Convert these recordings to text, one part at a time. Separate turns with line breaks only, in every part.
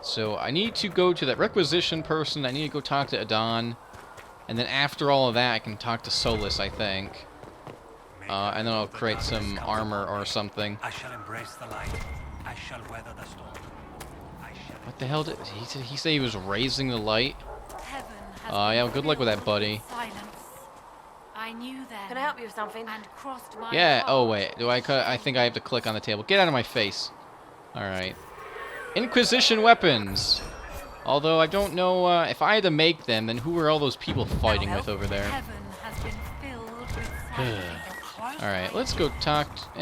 So I need to go to that requisition person. I need to go talk to Adon. And then after all of that, I can talk to Solus, I think. And then I'll create some armor or something.
I shall embrace the light. I shall weather the storm.
What the hell did he say? He was raising the light.
Yeah,
good luck with that, buddy.
I knew that.
Can I help you with something?
And crossed my
Yeah.
path.
Oh wait. I think I have to click on the table. Get out of my face. All right. Inquisition weapons. Although I don't know if I had to make them, then who are all those people fighting with over there?
Heaven has been filled with silence.
All right. Let's go talk. You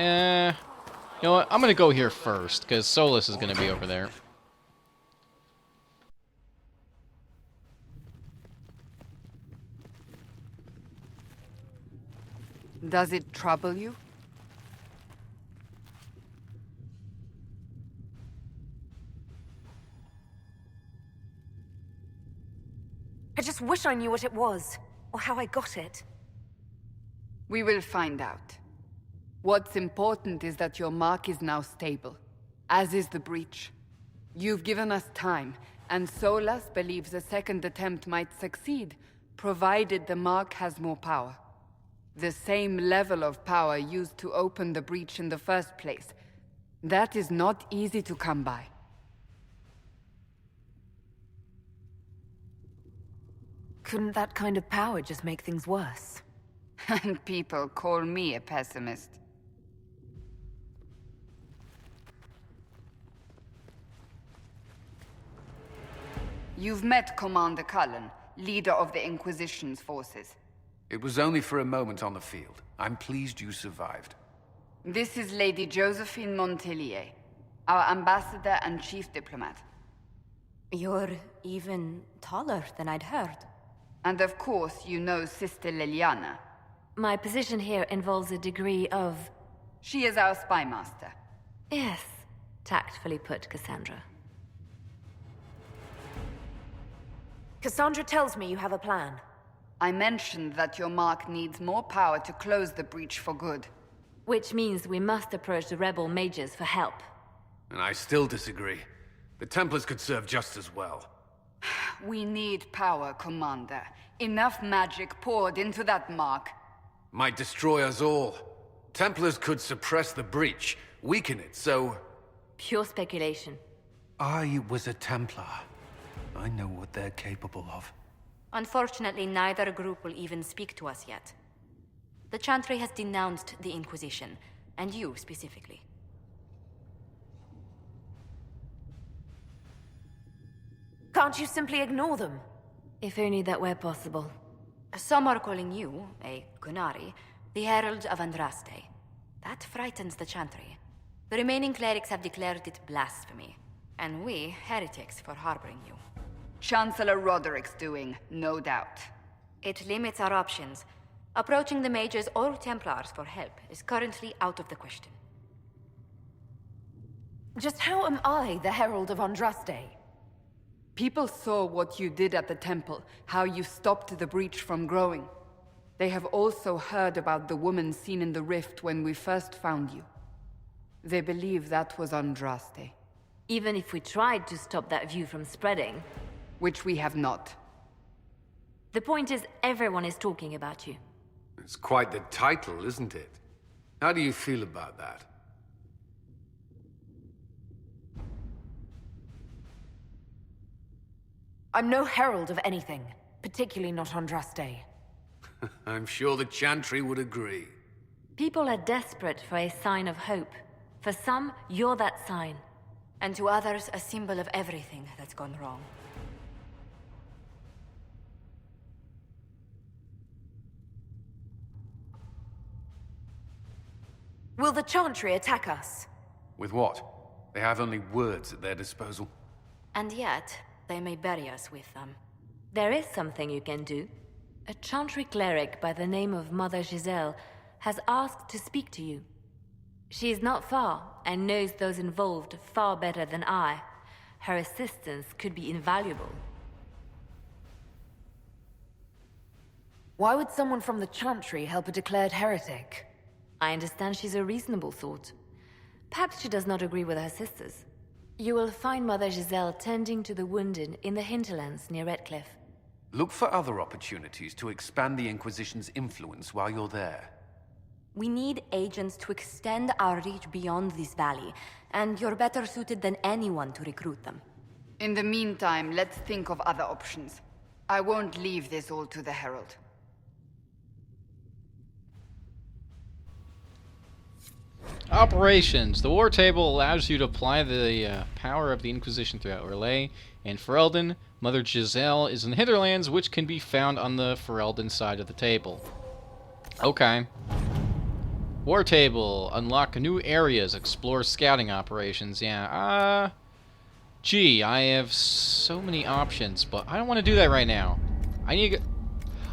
know what? I'm gonna go here first because Solus is gonna be over there.
Does it trouble you?
I just wish I knew what it was, or how I got it.
We will find out. What's important is that your mark is now stable, as is the breach. You've given us time, and Solas believes a second attempt might succeed, provided the mark has more power. The same level of power used to open the breach in the first place. That is not easy to come by.
Couldn't that kind of power just make things worse?
And people call me a pessimist. You've met Commander Cullen, leader of the Inquisition's forces.
It was only for a moment on the field. I'm pleased you survived.
This is Lady Josephine Montelier, our ambassador and chief diplomat.
You're even taller than I'd heard.
And of course, you know Sister Liliana.
My position here involves a degree of...
She is our spy master.
Yes, tactfully put, Cassandra.
Cassandra tells me you have a plan.
I mentioned that your mark needs more power to close the breach for good.
Which means we must approach the rebel mages for help.
And I still disagree. The Templars could serve just as well.
We need power, Commander. Enough magic poured into that mark.
Might destroy us all. Templars could suppress the breach, weaken it, so...
Pure speculation.
I was a Templar. I know what they're capable of.
Unfortunately, neither group will even speak to us yet. The Chantry has denounced the Inquisition, and you specifically.
Can't you simply ignore them?
If only that were possible.
Some are calling you, a Kunari, the Herald of Andraste. That frightens the Chantry. The remaining clerics have declared it blasphemy, and we, heretics, for harboring you.
Chancellor Roderick's doing, no doubt.
It limits our options. Approaching the mages or Templars for help is currently out of the question.
Just how am I the Herald of Andraste?
People saw what you did at the temple, how you stopped the breach from growing. They have also heard about the woman seen in the rift when we first found you. They believe that was Andraste.
Even if we tried to stop that view from spreading...
Which we have not.
The point is, everyone is talking about you.
It's quite the title, isn't it? How do you feel about that?
I'm no herald of anything, particularly not Andraste.
I'm sure the Chantry would agree.
People are desperate for a sign of hope. For some, you're that sign.
And to others, a symbol of everything that's gone wrong.
Will the Chantry attack us?
With what? They have only words at their disposal.
And yet, they may bury us with them.
There is something you can do. A Chantry cleric by the name of Mother Giselle has asked to speak to you. She is not far, and knows those involved far better than I. Her assistance could be invaluable.
Why would someone from the Chantry help a declared heretic?
I understand she's a reasonable thought. Perhaps she does not agree with her sisters. You will find Mother Giselle tending to the wounded in the hinterlands near Redcliffe.
Look for other opportunities to expand the Inquisition's influence while you're there.
We need agents to extend our reach beyond this valley, and you're better suited than anyone to recruit them.
In the meantime, let's think of other options. I won't leave this all to the Herald.
Operations. The war table allows you to apply the power of the Inquisition throughout Relay and Ferelden. Mother Giselle is in the hinterlands, which can be found on the Ferelden side of the table. Okay. War table. Unlock new areas. Explore scouting operations. Yeah, gee, I have so many options, but I don't want to do that right now.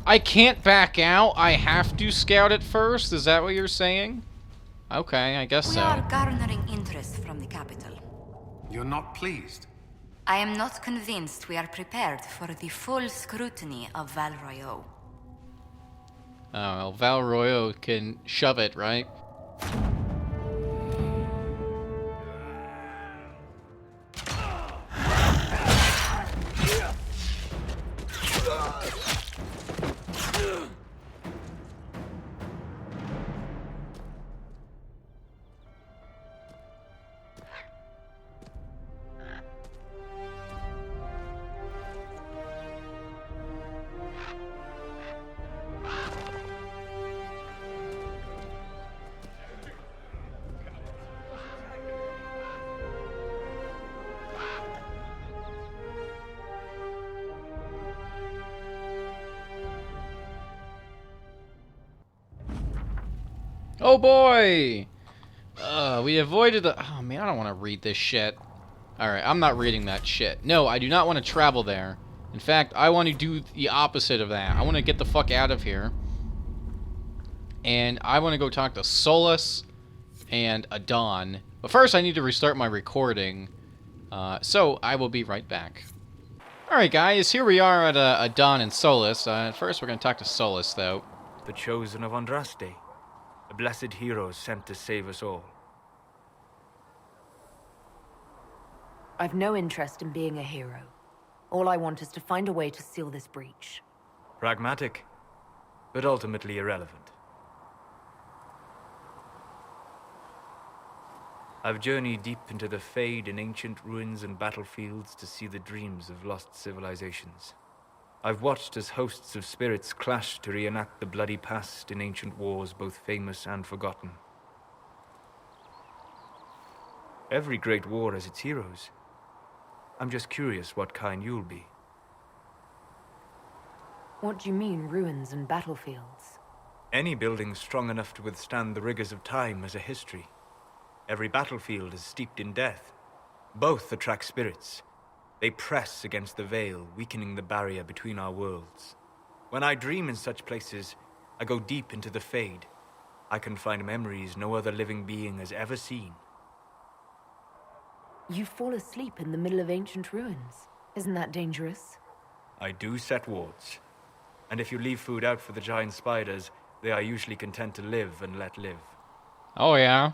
I can't back out. I have to scout it first. Is that what you're saying? Okay, I guess
We
so.
are garnering interest from the capital.
You're not pleased?
I am not convinced we are prepared for the full scrutiny of Val Royeaux.
Oh, well, Val Royeaux can shove it, right? Oh boy! We avoided the... Oh man, I don't want to read this shit. Alright, I'm not reading that shit. No, I do not want to travel there. In fact, I want to do the opposite of that. I want to get the fuck out of here. And I want to go talk to Solus and Adon. But first, I need to restart my recording. So, I will be right back. Alright guys, here we are at Adon and Solus. First, we're going to talk to Solus, though.
The chosen of Andraste. A blessed hero sent to save us all.
I've no interest in being a hero. All I want is to find a way to seal this breach.
Pragmatic, but ultimately irrelevant. I've journeyed deep into the Fade in ancient ruins and battlefields to see the dreams of lost civilizations. I've watched as hosts of spirits clash to reenact the bloody past in ancient wars both famous and forgotten. Every great war has its heroes. I'm just curious what kind you'll be.
What do you mean, ruins and battlefields?
Any building strong enough to withstand the rigors of time has a history. Every battlefield is steeped in death. Both attract spirits. They press against the veil, weakening the barrier between our worlds. When I dream in such places, I go deep into the Fade. I can find memories no other living being has ever seen.
You fall asleep in the middle of ancient ruins. Isn't that dangerous?
I do set wards. And if you leave food out for the giant spiders, they are usually content to live and let live.
Oh, yeah?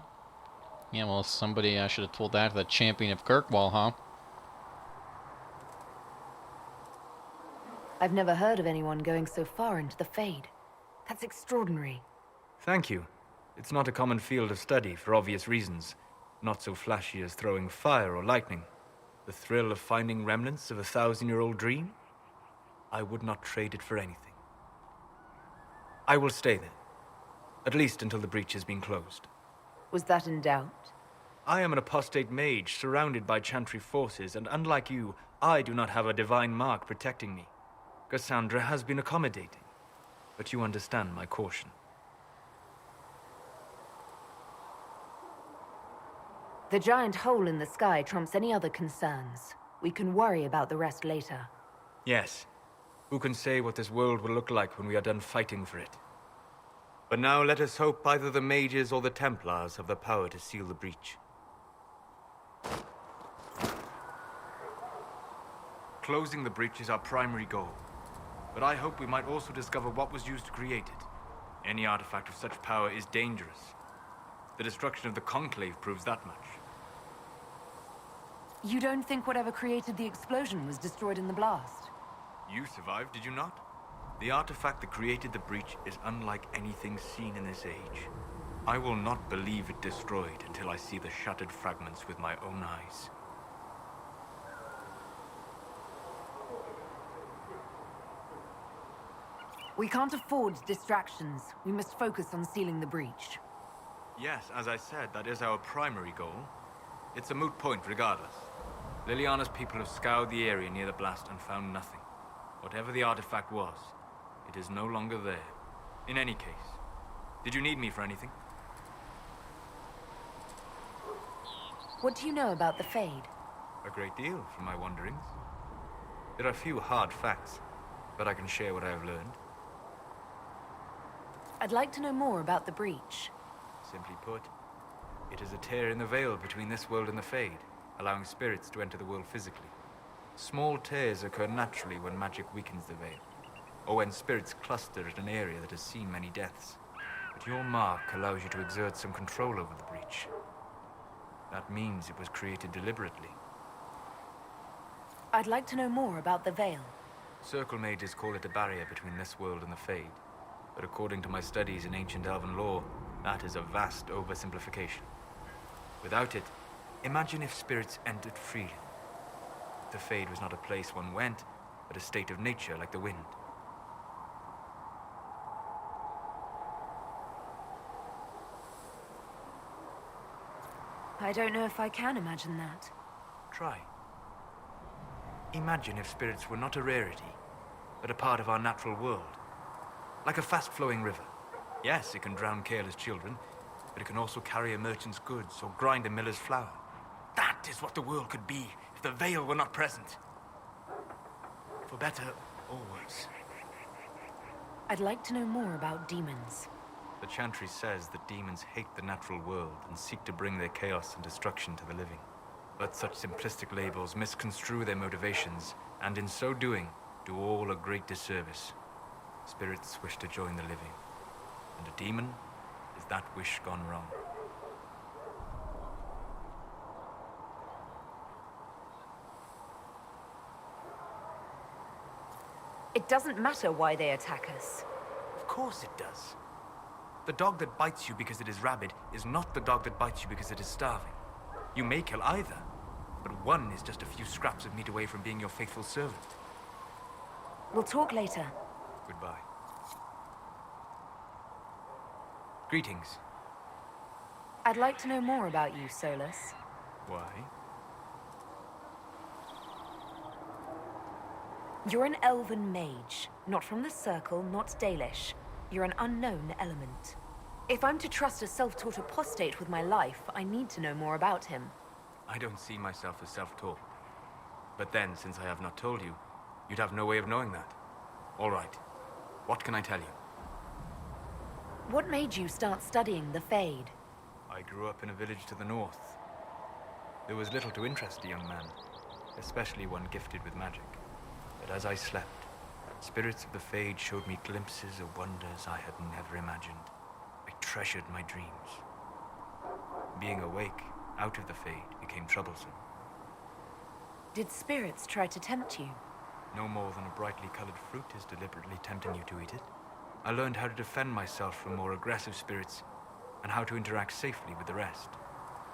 Yeah, well, somebody should have told that to the champion of Kirkwall, huh?
I've never heard of anyone going so far into the Fade. That's extraordinary.
Thank you. It's not a common field of study for obvious reasons. Not so flashy as throwing fire or lightning. The thrill of finding remnants of a 1,000-year-old dream? I would not trade it for anything. I will stay then. At least until the breach has been closed.
Was that in doubt?
I am an apostate mage surrounded by Chantry forces, and unlike you, I do not have a divine mark protecting me. Cassandra has been accommodating, but you understand my caution.
The giant hole in the sky trumps any other concerns. We can worry about the rest later.
Yes. Who can say what this world will look like when we are done fighting for it? But now let us hope either the mages or the Templars have the power to seal the breach. Closing the breach is our primary goal. But I hope we might also discover what was used to create it. Any artifact of such power is dangerous. The destruction of the Conclave proves that much.
You don't think whatever created the explosion was destroyed in the blast?
You survived, did you not? The artifact that created the breach is unlike anything seen in this age. I will not believe it destroyed until I see the shattered fragments with my own eyes.
We can't afford distractions. We must focus on sealing the breach.
Yes, as I said, that is our primary goal. It's a moot point regardless. Liliana's people have scoured the area near the blast and found nothing. Whatever the artifact was, it is no longer there. In any case, did you need me for anything?
What do you know about the Fade?
A great deal from my wanderings. There are few hard facts, but I can share what I have learned.
I'd like to know more about the breach.
Simply put, it is a tear in the veil between this world and the Fade, allowing spirits to enter the world physically. Small tears occur naturally when magic weakens the veil, or when spirits cluster at an area that has seen many deaths. But your mark allows you to exert some control over the breach. That means it was created deliberately.
I'd like to know more about the veil.
Circle mages call it a barrier between this world and the Fade. But according to my studies in ancient elven lore, that is a vast oversimplification. Without it, imagine if spirits entered freely. The Fade was not a place one went, but a state of nature like the wind.
I don't know if I can imagine that.
Try. Imagine if spirits were not a rarity, but a part of our natural world. Like a fast-flowing river. Yes, it can drown careless children, but it can also carry a merchant's goods or grind a miller's flour. That is what the world could be if the veil were not present. For better or worse.
I'd like to know more about demons.
The Chantry says that demons hate the natural world and seek to bring their chaos and destruction to the living. But such simplistic labels misconstrue their motivations, and in so doing, do all a great disservice. Spirits wish to join the living, and a demon is that wish gone wrong.
It doesn't matter why they attack us.
Of course it does. The dog that bites you because it is rabid is not the dog that bites you because it is starving. You may kill either, but one is just a few scraps of meat away from being your faithful servant.
We'll talk later.
Goodbye. Greetings.
I'd like to know more about you, Solus.
Why?
You're an elven mage. Not from the Circle, not Dalish. You're an unknown element. If I'm to trust a self-taught apostate with my life, I need to know more about him.
I don't see myself as self-taught. But then, since I have not told you, you'd have no way of knowing that. All right. What can I tell you?
What made you start studying the Fade?
I grew up in a village to the north. There was little to interest a young man, especially one gifted with magic. But as I slept, spirits of the Fade showed me glimpses of wonders I had never imagined. I treasured my dreams. Being awake, out of the Fade, became troublesome.
Did spirits try to tempt you?
No more than a brightly colored fruit is deliberately tempting you to eat it. I learned how to defend myself from more aggressive spirits, and how to interact safely with the rest.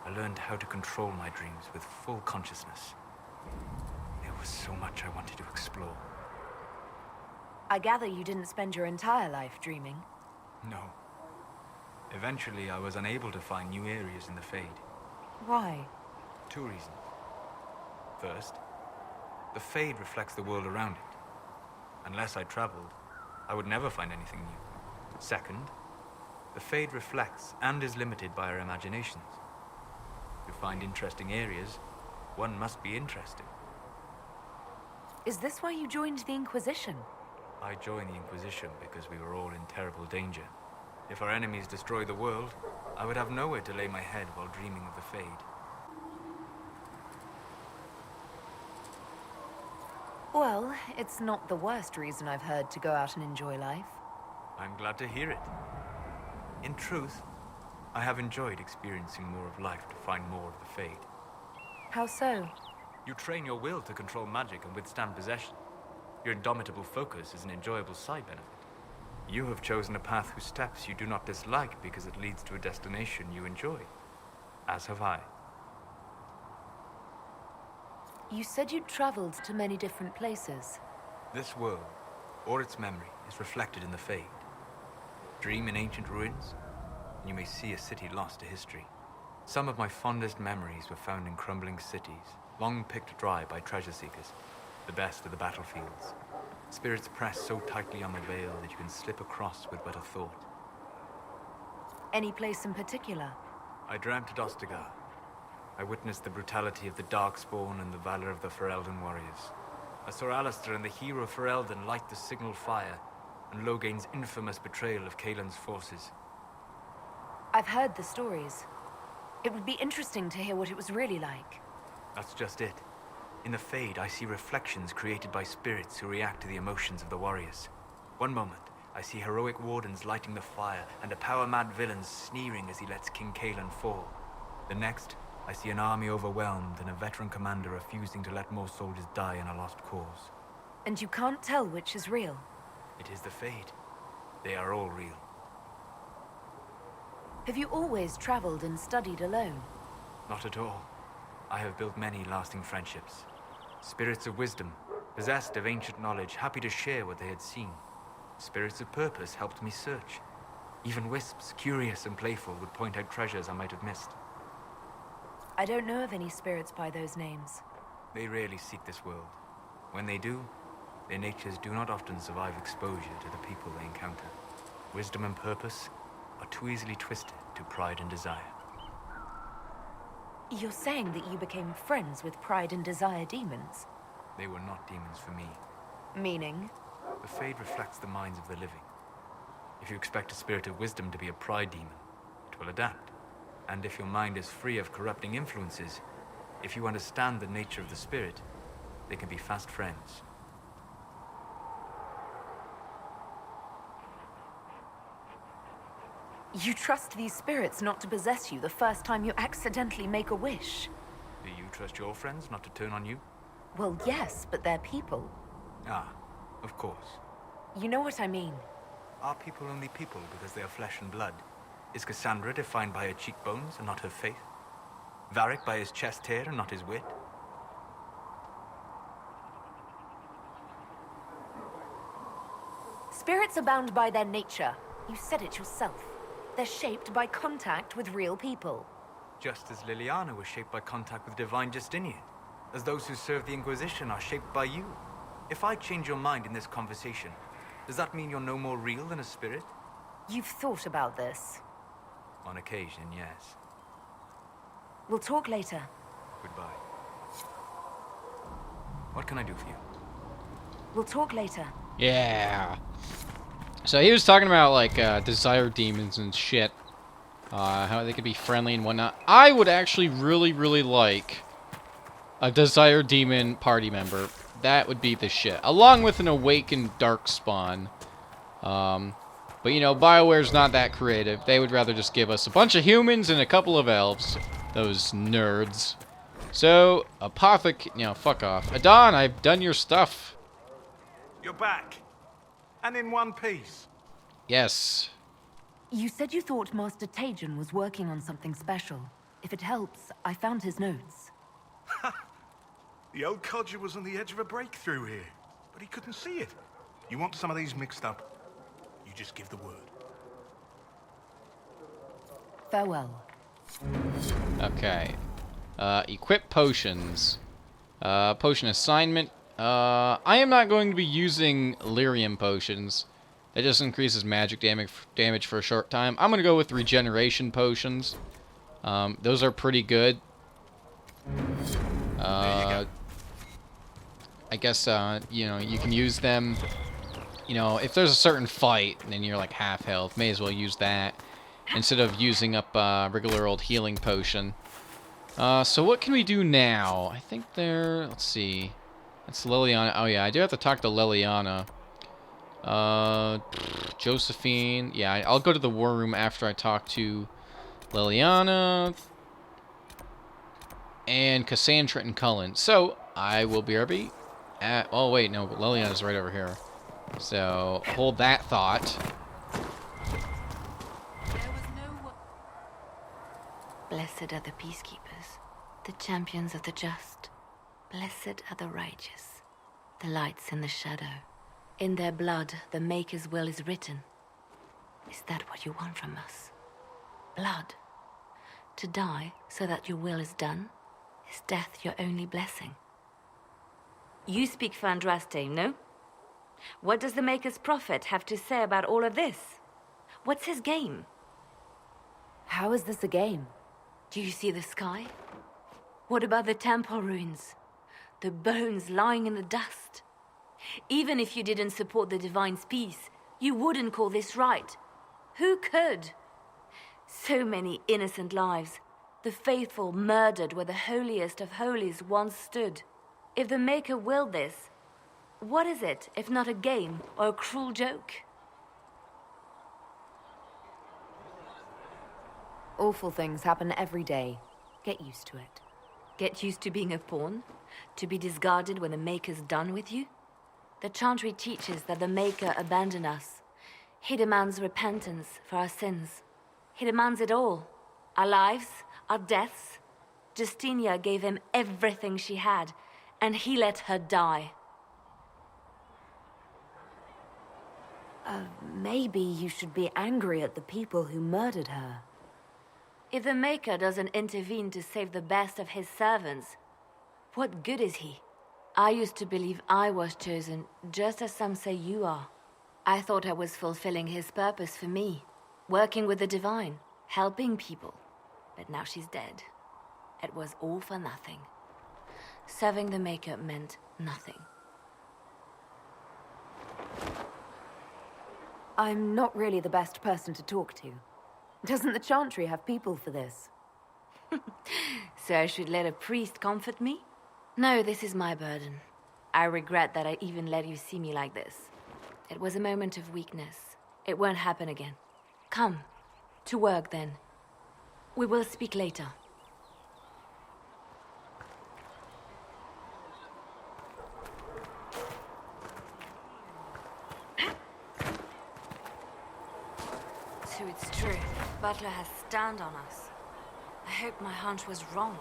I learned how to control my dreams with full consciousness. There was so much I wanted to explore.
I gather you didn't spend your entire life dreaming.
No. Eventually, I was unable to find new areas in the Fade.
Why?
2 reasons. First, the Fade reflects the world around it. Unless I traveled, I would never find anything new. Second, the Fade reflects and is limited by our imaginations. To find interesting areas, one must be interested.
Is this why you joined the Inquisition?
I joined the Inquisition because we were all in terrible danger. If our enemies destroyed the world, I would have nowhere to lay my head while dreaming of the Fade.
Well, it's not the worst reason I've heard to go out and enjoy life.
I'm glad to hear it. In truth, I have enjoyed experiencing more of life to find more of the Fade.
How so?
You train your will to control magic and withstand possession. Your indomitable focus is an enjoyable side benefit. You have chosen a path whose steps you do not dislike because it leads to a destination you enjoy. As have I.
You said you'd traveled to many different places.
This world, or its memory, is reflected in the Fade. Dream in ancient ruins, and you may see a city lost to history. Some of my fondest memories were found in crumbling cities, long picked dry by treasure seekers, the best of the battlefields. Spirits press so tightly on the veil that you can slip across with but a thought.
Any place in particular?
I dreamt at Ostagar. I witnessed the brutality of the Darkspawn and the valor of the Ferelden warriors. I saw Alistair and the hero Ferelden light the signal fire, and Logain's infamous betrayal of Kaelin's forces.
I've heard the stories. It would be interesting to hear what it was really like.
That's just it. In the Fade, I see reflections created by spirits who react to the emotions of the warriors. One moment, I see heroic wardens lighting the fire, and a power-mad villain sneering as he lets King Kaelin fall. The next, I see an army overwhelmed and a veteran commander refusing to let more soldiers die in a lost cause.
And you can't tell which is real?
It is the Fade. They are all real.
Have you always traveled and studied alone?
Not at all. I have built many lasting friendships. Spirits of wisdom, possessed of ancient knowledge, happy to share what they had seen. Spirits of purpose helped me search. Even wisps, curious and playful, would point out treasures I might have missed.
I don't know of any spirits by those names.
They rarely seek this world. When they do, their natures do not often survive exposure to the people they encounter. Wisdom and purpose are too easily twisted to pride and desire.
You're saying that you became friends with Pride and Desire demons?
They were not demons for me.
Meaning?
The Fade reflects the minds of the living. If you expect a spirit of wisdom to be a pride demon, it will adapt. And if your mind is free of corrupting influences, if you understand the nature of the spirit, they can be fast friends.
You trust these spirits not to possess you the first time you accidentally make a wish?
Do you trust your friends not to turn on you?
Well, yes, but they're people.
Ah, of course.
You know what I mean.
Are people only people because they are flesh and blood? Is Cassandra defined by her cheekbones and not her faith? Varric by his chest hair and not his wit?
Spirits are bound by their nature. You said it yourself. They're shaped by contact with real people.
Just as Liliana was shaped by contact with divine Justinian. As those who serve the Inquisition are shaped by you. If I change your mind in this conversation, does that mean you're no more real than a spirit?
You've thought about this.
On occasion, yes.
We'll talk later.
Goodbye. What can I do for you?
We'll talk later.
Yeah. So he was talking about, like, desire demons and shit. How they could be friendly and whatnot. I would actually really, really like a desire demon party member. That would be the shit. Along with an awakened darkspawn. But, you know, BioWare's not that creative. They would rather just give us a bunch of humans and a couple of elves. Those nerds. So, fuck off. Adon, I've done your stuff.
You're back. And in one piece.
Yes.
You said you thought Master Tajan was working on something special. If it helps, I found his notes.
The old codger was on the edge of a breakthrough here, but he couldn't see it. You want some of these mixed up? You just give the word.
Farewell.
Okay. Equip potions. Potion assignment. I am not going to be using lyrium potions. That just increases magic damage for a short time. I'm going to go with regeneration potions. Those are pretty good. I guess, you know, you can use them, you know, if there's a certain fight and then you're like half health, may as well use that instead of using up a regular old healing potion. So what can we do now? I think let's see. That's Liliana. Oh yeah, I do have to talk to Liliana. Josephine. Yeah, I'll go to the war room after I talk to Liliana. and Cassandra and Cullen. So, I will BRB at... Oh, wait, no, but Liliana's right over here. So, hold that thought.
Blessed are the peacekeepers, the champions of the just. Blessed are the righteous, the lights in the shadow. In their blood, the Maker's will is written. Is that what you want from us? Blood? To die so that your will is done? Is death your only blessing? You speak for Andraste, no? What does the Maker's prophet have to say about all of this? What's his game?
How is this a game?
Do you see the sky? What about the temple ruins? The bones lying in the dust? Even if you didn't support the Divine's peace, you wouldn't call this right. Who could? So many innocent lives. The faithful murdered where the holiest of holies once stood. If the Maker willed this, what is it if not a game or a cruel joke?
Awful things happen every day. Get used to it.
Get used to being a pawn? To be discarded when the Maker's done with you? The Chantry teaches that the Maker abandoned us. He demands repentance for our sins. He demands it all. Our lives, our deaths. Justinia gave him everything she had, and he let her die.
Maybe you should be angry at the people who murdered her.
If the Maker doesn't intervene to save the best of his servants, what good is he? I used to believe I was chosen, just as some say you are. I thought I was fulfilling his purpose for me, working with the Divine, helping people. But now she's dead. It was all for nothing. Serving the Maker meant nothing.
I'm not really the best person to talk to. Doesn't the Chantry have people for this?
So I should let a priest comfort me? No, this is my burden. I regret that I even let you see me like this. It was a moment of weakness. It won't happen again. Come, to work then. We will speak later. So it's true. Butler has stand on us. I hope my hunch was wrong.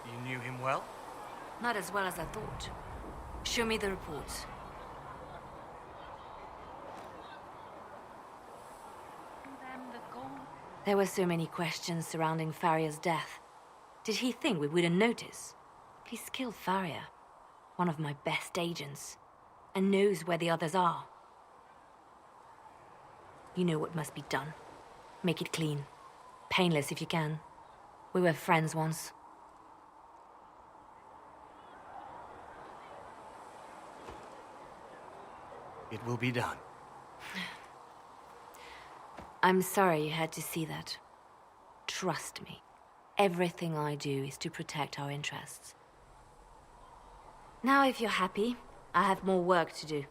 You knew him well?
Not as well as I thought. Show me the reports. There were so many questions surrounding Farria's death. Did he think we wouldn't notice? He's killed Farria, one of my best agents, and knows where the others are. You know what must be done. Make it clean. Painless if you can. We were friends once.
It will be done.
I'm sorry you had to see that. Trust me. Everything I do is to protect our interests. Now, if you're happy, I have more work to do.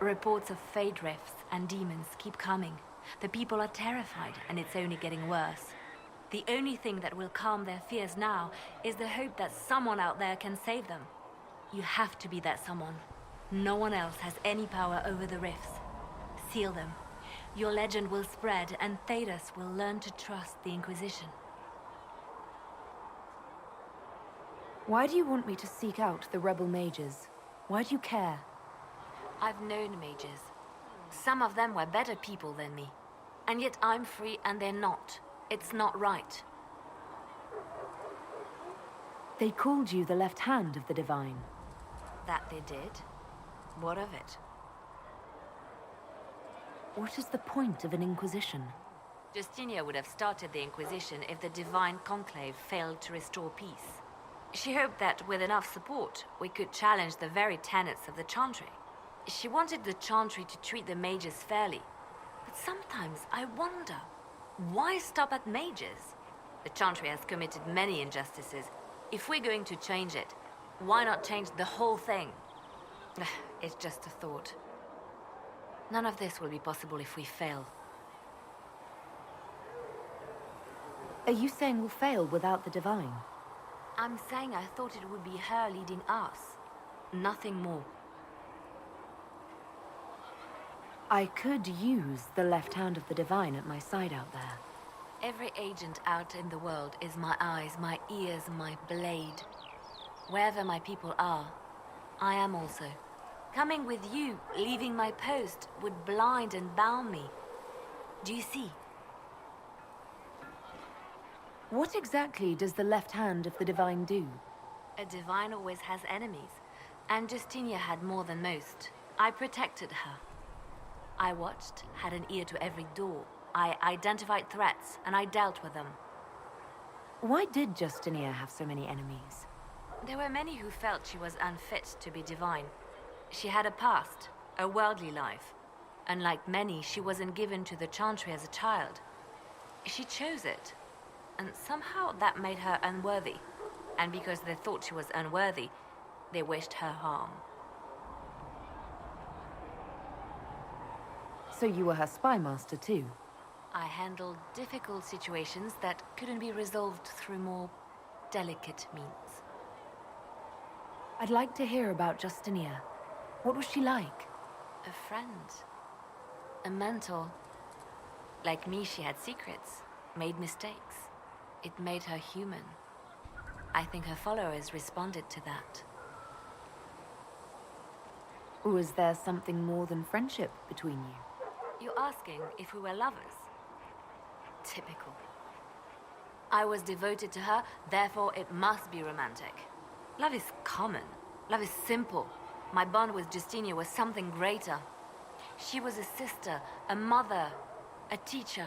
Reports of fade rifts and demons keep coming. The people are terrified, and it's only getting worse. The only thing that will calm their fears now is the hope that someone out there can save them. You have to be that someone. No one else has any power over the rifts. Seal them. Your legend will spread, and Thedas will learn to trust the Inquisition.
Why do you want me to seek out the rebel mages? Why do you care?
I've known mages. Some of them were better people than me. And yet I'm free and they're not. It's not right.
They called you the left hand of the Divine.
That they did? What of it?
What is the point of an Inquisition?
Justinia would have started the Inquisition if the Divine Conclave failed to restore peace. She hoped that with enough support, we could challenge the very tenets of the Chantry. She wanted the Chantry to treat the mages fairly. But sometimes I wonder, why stop at mages? The Chantry has committed many injustices. If we're going to change it, why not change the whole thing? It's just a thought. None of this will be possible if we fail.
Are you saying we'll fail without the Divine?
I'm saying I thought it would be her leading us. Nothing more.
I could use the left hand of the Divine at my side out there.
Every agent out in the world is my eyes, my ears, my blade. Wherever my people are, I am also. Coming with you, leaving my post, would blind and bound me. Do you see?
What exactly does the left hand of the Divine do?
A divine always has enemies, and Justinia had more than most. I protected her. I watched, had an ear to every door. I identified threats, and I dealt with them.
Why did Justinia have so many enemies?
There were many who felt she was unfit to be divine. She had a past, a worldly life. Unlike many, she wasn't given to the Chantry as a child. She chose it, and somehow that made her unworthy. And because they thought she was unworthy, they wished her harm.
So you were her spy master too?
I handled difficult situations that couldn't be resolved through more delicate means.
I'd like to hear about Justinia. What was she like?
A friend. A mentor. Like me, she had secrets, made mistakes. It made her human. I think her followers responded to that.
Was there something more than friendship between you?
You're asking if we were lovers? Typical. I was devoted to her, therefore it must be romantic. Love is common. Love is simple. My bond with Justinia was something greater. She was a sister, a mother, a teacher.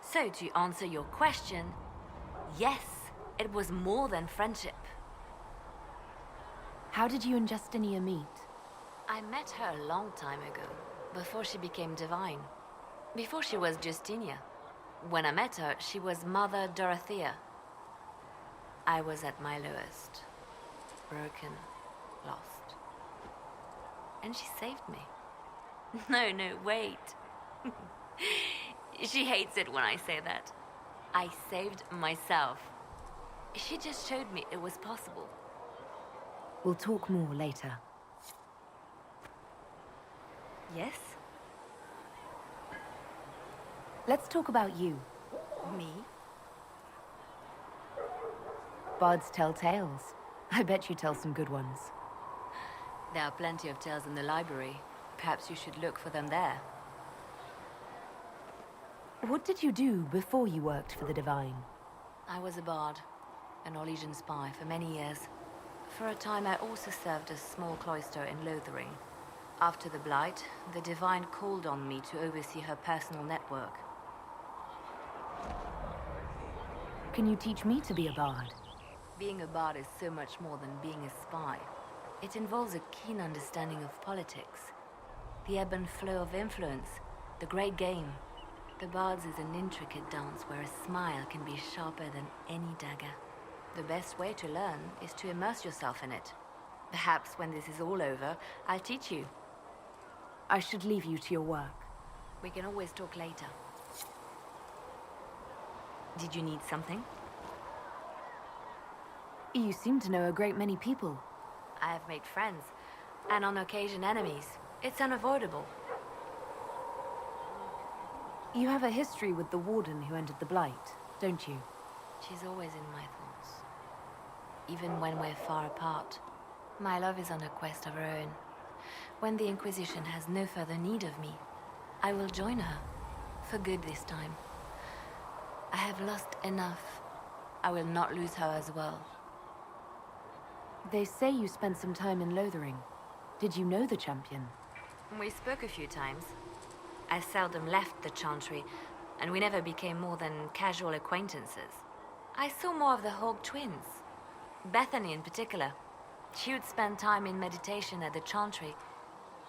So to answer your question, yes, it was more than friendship.
How did you and Justinia meet?
I met her a long time ago, before she became divine. Before she was Justinia. When I met her, she was Mother Dorothea. I was at my lowest. Broken, lost. And she saved me. No, wait. She hates it when I say that. I saved myself. She just showed me it was possible.
We'll talk more later.
Yes?
Let's talk about you.
Me?
Bards tell tales. I bet you tell some good ones.
There are plenty of tales in the library. Perhaps you should look for them there.
What did you do before you worked for the Divine?
I was a bard, an Orlesian spy for many years. For a time, I also served a small cloister in Lothering. After the Blight, the Divine called on me to oversee her personal network.
Can you teach me to be a bard?
Being a bard is so much more than being a spy. It involves a keen understanding of politics, the ebb and flow of influence, the great game. The bard's is an intricate dance where a smile can be sharper than any dagger. The best way to learn is to immerse yourself in it. Perhaps when this is all over, I'll teach you.
I should leave you to your work.
We can always talk later. Did you need something?
You seem to know a great many people.
I have made friends, and on occasion enemies. It's unavoidable.
You have a history with the Warden who entered the Blight, don't you?
She's always in my thoughts. Even when we're far apart. My love is on a quest of her own. When the Inquisition has no further need of me, I will join her. For good this time. I have lost enough. I will not lose her as well.
They say you spent some time in Lothering. Did you know the champion?
We spoke a few times. I seldom left the Chantry, and we never became more than casual acquaintances. I saw more of the Hawk twins. Bethany in particular. She would spend time in meditation at the Chantry,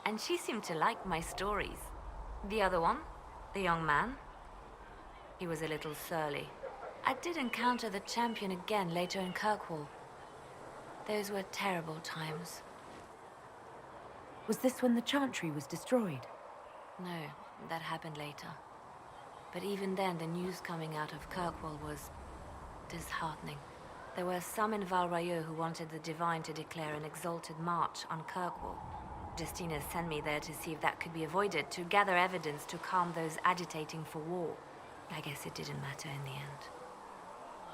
and she seemed to like my stories. The other one, the young man, he was a little surly. I did encounter the champion again later in Kirkwall. Those were terrible times.
Was this when the Chantry was destroyed?
No, that happened later. But even then, the news coming out of Kirkwall was Disheartening. There were some in Val Rayo who wanted the Divine to declare an exalted march on Kirkwall. Justina sent me there to see if that could be avoided, to gather evidence to calm those agitating for war. I guess it didn't matter in the end.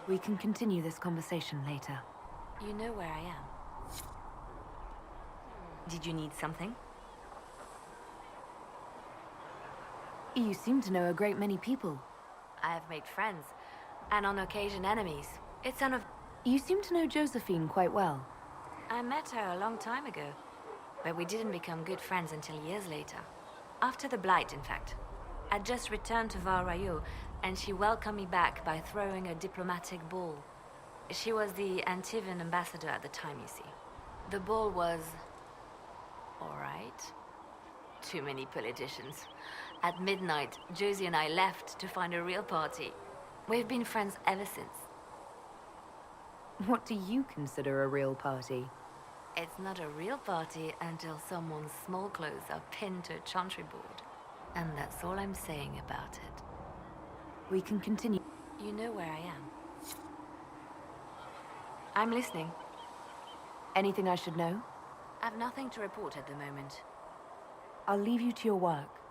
We can continue this conversation later.
You know where I am. Did you need something?
You seem to know a great many people.
I have made friends, and on occasion enemies. It's one of...
You seem to know Josephine quite well.
I met her a long time ago, but we didn't become good friends until years later. After the Blight, in fact. I'd just returned to Val Rayo, and she welcomed me back by throwing a diplomatic ball. She was the Antivan ambassador at the time, you see. The ball was... all right. Too many politicians. At midnight, Josie and I left to find a real party. We've been friends ever since.
What do you consider a real party?
It's not a real party until someone's small clothes are pinned to a chantry board. And that's all I'm saying about it.
We can continue.
You know where I am. I'm listening.
Anything I should know?
I've nothing to report at the moment.
I'll leave you to your work.